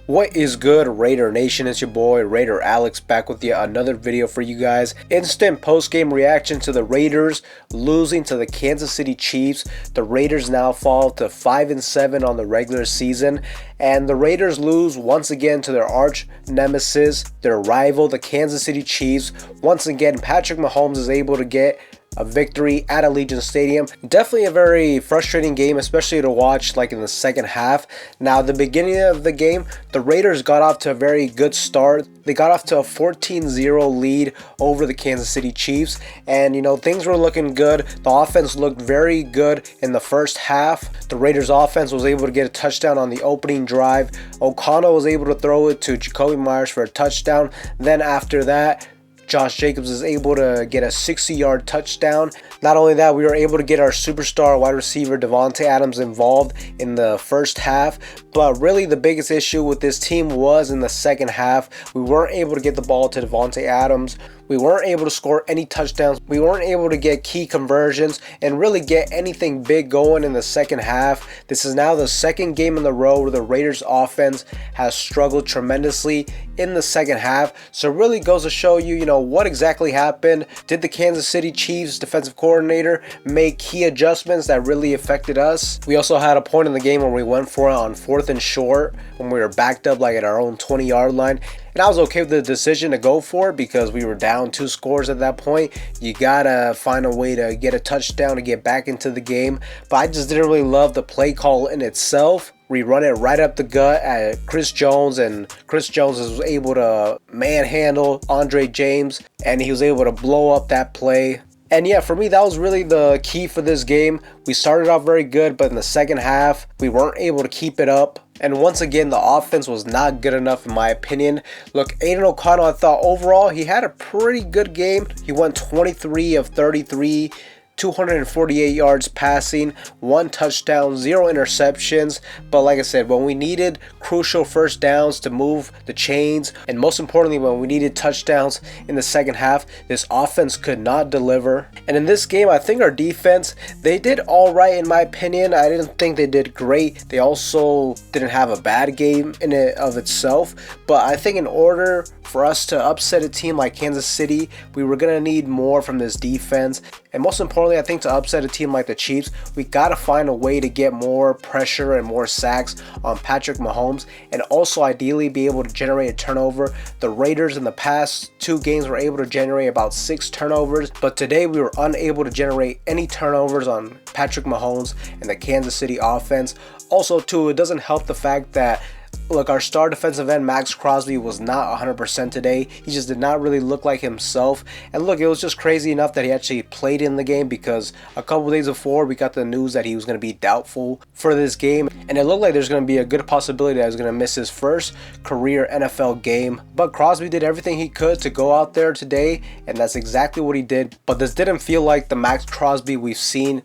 What is good, Raider Nation? It's your boy Raider Alex back with yet another video for you guys. Instant post-game reaction to the Raiders losing to the Kansas City Chiefs. The Raiders now fall to 5-7 on the regular season, and the Raiders lose once again to their arch nemesis, their rival, the Kansas City Chiefs. Once again, Patrick Mahomes is able to get a victory at Allegiant Stadium. Definitely a very frustrating game, especially to watch like in the second half. Now, the beginning of the game, the Raiders got off to a very good start. They got off to a 14-0 lead over the Kansas City Chiefs, and things were looking good. The offense looked very good in the first half. The Raiders offense was able to get a touchdown on the opening drive. O'Connell was able to throw it to Jacoby Myers for a touchdown. Then after that, Josh Jacobs is able to get a 60-yard touchdown. Not only that, we were able to get our superstar wide receiver Davante Adams involved in the first half. But really the biggest issue with this team was in the second half. We weren't able to get the ball to Davante Adams. We weren't able to score any touchdowns. We weren't able to get key conversions and really get anything big going in the second half. This is now the second game in a row where the Raiders offense has struggled tremendously in the second half. So it really goes to show you, what exactly happened. Did the Kansas City Chiefs defensive coordinator make key adjustments that really affected us? We also had a point in the game where we went for it on 4th and short when we were backed up like at our own 20-yard line. And I was okay with the decision to go for it because we were down 2 scores at that point. You gotta find a way to get a touchdown to get back into the game. But I just didn't really love the play call in itself. We run it right up the gut at Chris Jones, and Chris Jones was able to manhandle Andre James, and he was able to blow up that play. And yeah, for me, that was really the key for this game. We started off very good, but in the second half, we weren't able to keep it up. And once again, the offense was not good enough in my opinion. Look, Aiden O'Connell, I thought overall, he had a pretty good game. He went 23 of 33. 248 yards passing, 1 touchdown, 0 interceptions. But like I said, when we needed crucial first downs to move the chains, and most importantly, when we needed touchdowns in the second half, this offense could not deliver. And in this game, I think our defense, they did all right in my opinion. I didn't think they did great. They also didn't have a bad game in it of itself. But I think in order for us to upset a team like Kansas City, we were going to need more from this defense. And most importantly, I think to upset a team like the Chiefs, we got to find a way to get more pressure and more sacks on Patrick Mahomes, and also ideally be able to generate a turnover. The Raiders in the past 2 games were able to generate about 6 turnovers, but today we were unable to generate any turnovers on Patrick Mahomes and the Kansas City offense. Also, too, it doesn't help the fact that, look, our star defensive end, Maxx Crosby, was not 100% today. He just did not really look like himself. And look, it was just crazy enough that he actually played in the game, because a couple days before we got the news that he was going to be doubtful for this game. And it looked like there's going to be a good possibility that he was going to miss his first career NFL game. But Crosby did everything he could to go out there today, and that's exactly what he did. But this didn't feel like the Maxx Crosby we've seen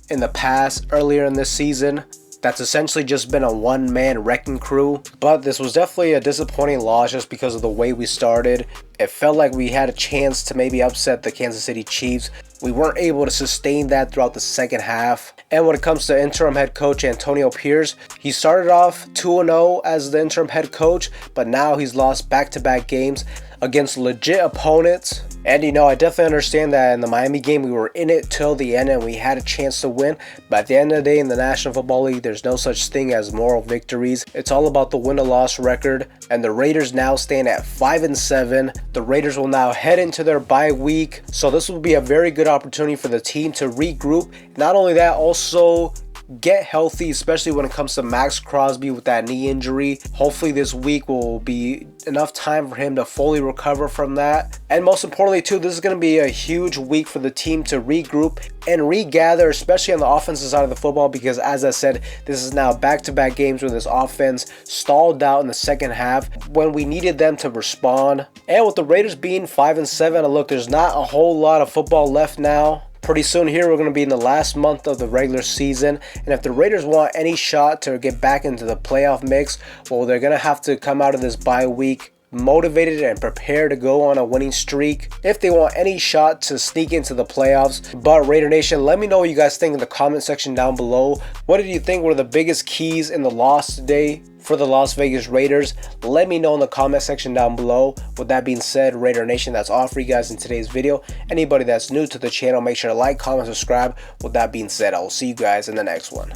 in the past earlier in this season. That's essentially just been a one-man wrecking crew. But this was definitely a disappointing loss just because of the way we started. It felt like we had a chance to maybe upset the Kansas City Chiefs. We weren't able to sustain that throughout the second half. And when it comes to interim head coach Antonio Pierce, he started off 2-0 as the interim head coach, but now he's lost back-to-back games against legit opponents. And I definitely understand that in the Miami game, we were in it till the end and we had a chance to win. But at the end of the day, in the National Football League, there's no such thing as moral victories. It's all about the win or loss record. And the Raiders now stand at 5-7. The Raiders will now head into their bye week. So this will be a very good opportunity for the team to regroup. Not only that, also get healthy, especially when it comes to Maxx Crosby with that knee injury. Hopefully this week will be enough time for him to fully recover from that. And most importantly too, this is going to be a huge week for the team to regroup and regather, especially on the offensive side of the football, because as I said, this is now back-to-back games where this offense stalled out in the second half when we needed them to respond. And with the Raiders being 5-7, look, there's not a whole lot of football left now. Pretty soon here, we're going to be in the last month of the regular season, and if the Raiders want any shot to get back into the playoff mix, well, they're going to have to come out of this bye week motivated and prepared to go on a winning streak if they want any shot to sneak into the playoffs. But Raider Nation, let me know what you guys think in the comment section down below. What did you think were the biggest keys in the loss today for the Las Vegas Raiders. Let me know in the comment section down below. With that being said, Raider Nation, that's all for you guys in today's video. Anybody that's new to the channel, make sure to like, comment, subscribe. With that being said, I will see you guys in the next one.